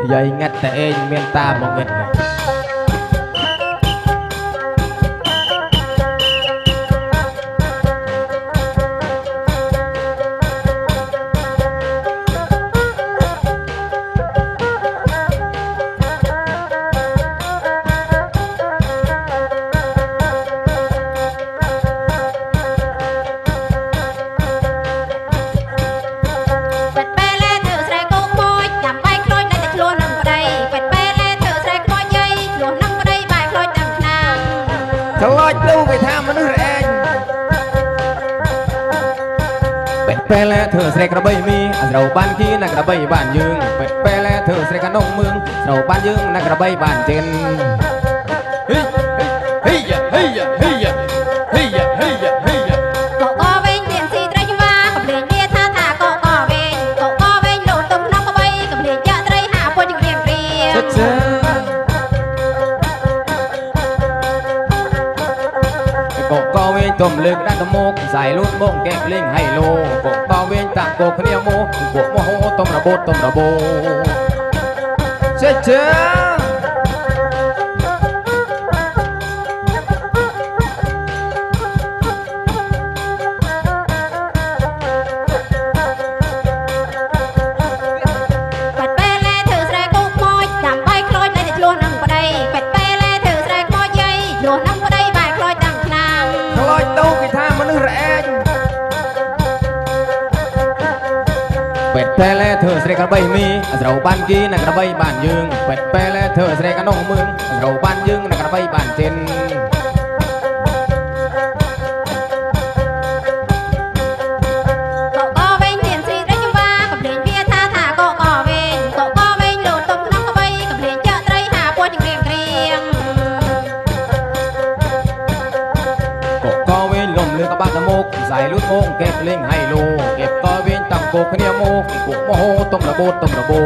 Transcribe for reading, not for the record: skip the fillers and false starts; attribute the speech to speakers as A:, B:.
A: dây ngắt tệ miền ta một nghịch này ឆ្លោចទៅវាថាមនុស្សរឯងពេលធ្វើស្រែក្របីមីត្រូវបានគីណាក្របីបានយើងពេលធ្វើស្រែកណ្ដុងមឿងត្រូវបានយើងណាក្របីបានចិនហីហីហីហីហីហីហីកកវិញមានស៊ីត្រីឆ្មាកំលេងវាថាថាកកវិញកកវិញលោទុំក្នុងក្បីកំលេងចាក់ត្រីហាពុជរៀងរៀងកកវិញទុំលើកដាក់ទៅមុខใส่លូតមកកែលេងហៃឡូកកវិញតាក់កគ្នាមកពួកមហោទុំរបូតទុំរបូចេះចេះពេលធ្វើស្រែកបីមីត្រូវបានគីណាក្របីបានយើងពេលធ្វើស្រែកណ្ដុងមឿងត្រូវបានយើងណាក្របីបានចិនកកវិញមានស៊ីត្រីឆ្មាកំលេងវាថាថាកកវិញកកវិញលោទុំក្នុងក្បីកំលេងចាក់ត្រីហាពុជរៀងរៀងកកវិញលំលើក្បាត់ទៅមុខใส่លូតមកកែលេងហៃឡូកកវិញតាំងកគ្នាមកពួកមហោទុំរបូតទុំរបូ